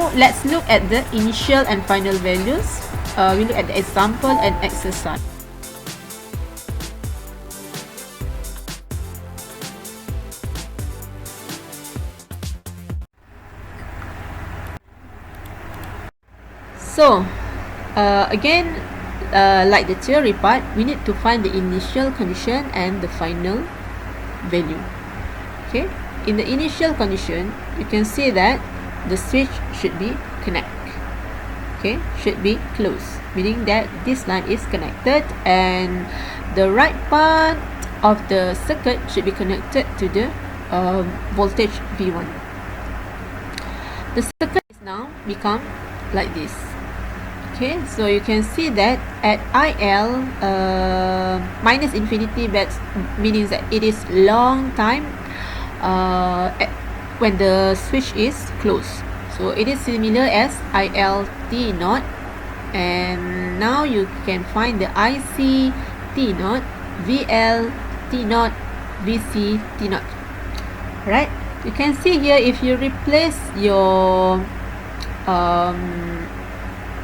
Now let's look at the initial and final values. We look at the example and exercise. So again, like the theory part, we need to find the initial condition and the final value. Okay, in the initial condition, you can see that the switch should be connect. Okay, should be closed, meaning that this line is connected and the right part of the circuit should be connected to the voltage V1. The circuit is now become like this. Okay, so you can see that at IL minus infinity, that means that it is long time when the switch is closed. So it is similar as IL T naught, and now you can find the IC T naught, VL T naught, VC T naught. Right? You can see here, if you replace your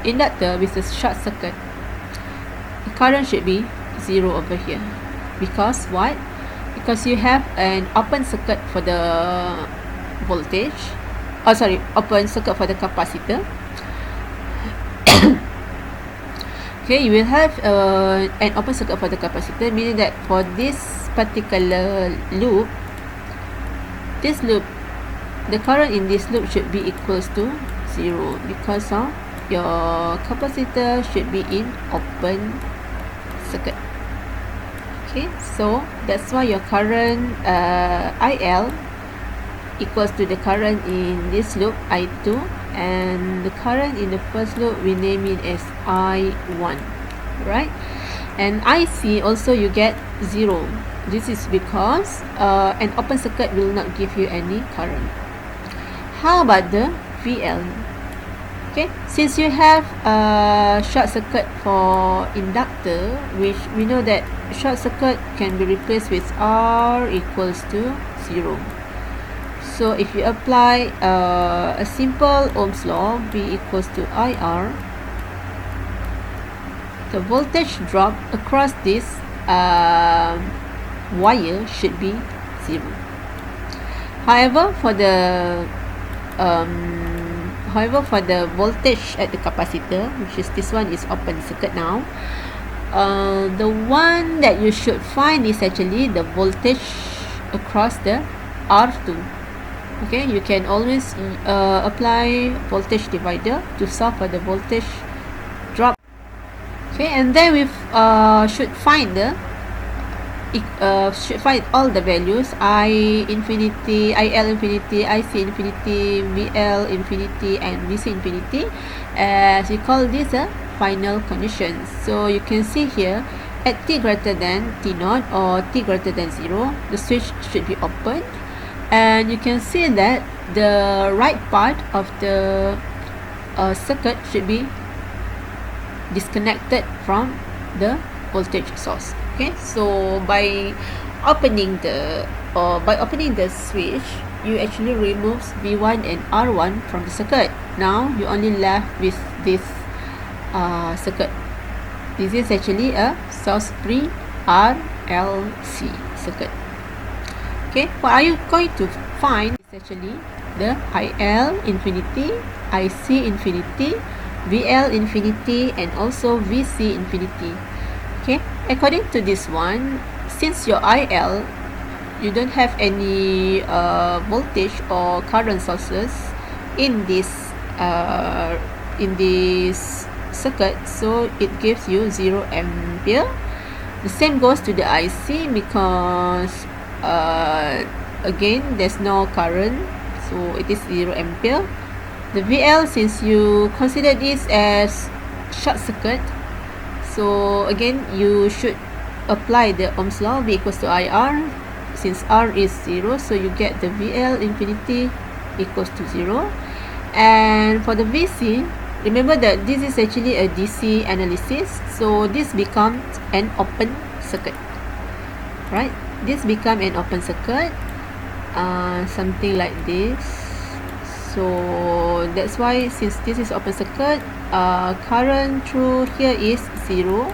inductor with a short circuit, the current should be 0 over here. Because what? Because you have an open circuit for the voltage, open circuit for the capacitor. Okay, you will have an open circuit for the capacitor, meaning that for this particular loop, the current in this loop should be equals to 0 because of your capacitor should be in open circuit. Okay, so that's why your current IL equals to the current in this loop I2, and the current in the first loop we name it as I1, right? And IC also you get 0. This is because an open circuit will not give you any current. How about the VL? Okay, since you have a short circuit for inductor, which we know that short circuit can be replaced with R equals to 0. So if you apply a simple Ohm's law, V equals to IR, the voltage drop across this wire should be 0. However, for the voltage at the capacitor, which is this one, is open circuit now, the one that you should find is actually the voltage across the R2. Okay, you can always apply voltage divider to solve for the voltage drop. Okay, and then we should find all the values: I infinity, IL infinity, IC infinity, VL infinity, and VC infinity, as we call this a final condition. So you can see here, at t greater than t naught or t greater than 0, the switch should be open, and you can see that the right part of the circuit should be disconnected from the voltage source. Okay, so by opening the switch, you actually remove V1 and R1 from the circuit. Now you only left with this circuit. This is actually a source free RLC circuit. Okay, what are you going to find is actually the IL infinity, IC infinity, VL infinity, and also VC infinity. Okay, according to this one, since your IL, you don't have any voltage or current sources in this circuit, so it gives you 0 ampere. The same goes to the IC, because again there's no current, so it is 0 ampere. The VL, since you consider this as short circuit, so again you should apply the Ohm's law, V equals to IR. Since R is 0, so you get the VL infinity equals to 0. And for the VC, remember that this is actually a DC analysis, so this becomes an open circuit, right? This becomes an open circuit, something like this. So that's why, since this is open circuit, current through here is 0,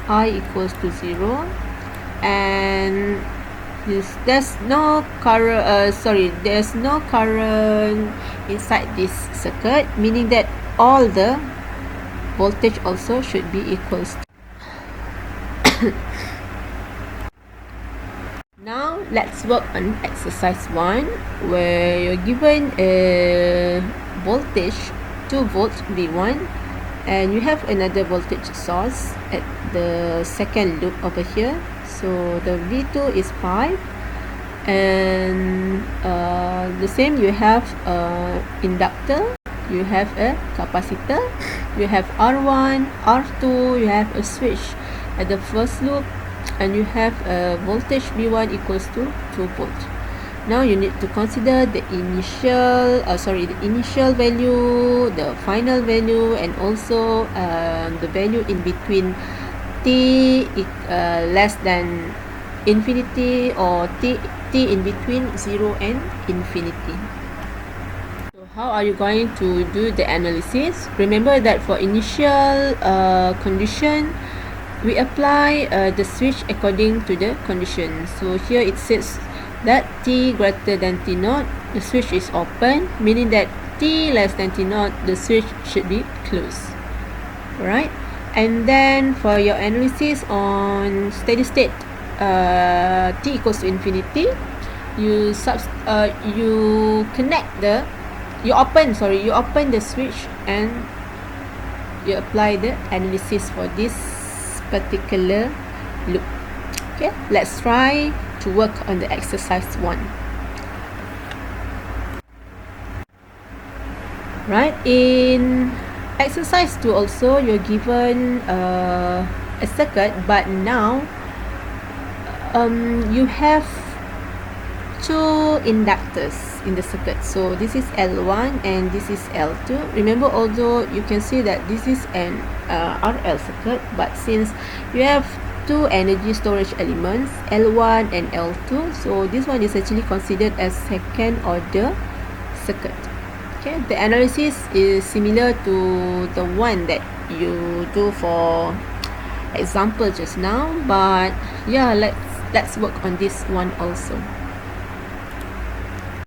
I equals to 0, and there's no current there's no current inside this circuit, meaning that all the voltage also should be equals to. Now let's work on exercise 1, where you're given a voltage 2 volts V1, and you have another voltage source at the second loop over here. So the V2 is 5, and the same, you have inductor, you have a capacitor, you have R1, R2, you have a switch at the first loop, and you have a voltage V1 equals to 2 volts. Now you need to consider the initial value, the final value, and also the value in between t less than infinity, or t in between 0 and infinity. So how are you going to do the analysis? Remember that for initial condition, we apply the switch according to the condition. So here it says that t greater than t0, the switch is open, meaning that t less than t0, the switch should be closed. Alright, and then for your analysis on steady state, t equals to infinity, you open the switch, and you apply the analysis for this particular loop. Okay, let's try to work on the exercise 1. Right, in exercise 2 also, you're given a circuit, but now you have 2 inductors in the circuit. So this is L1 and this is L2. Remember, although you can see that this is an RL circuit, but since you have 2 energy storage elements, L1 and L2, so this one is actually considered as second order circuit. Okay, the analysis is similar to the one that you do for example just now, but yeah, let's work on this one also.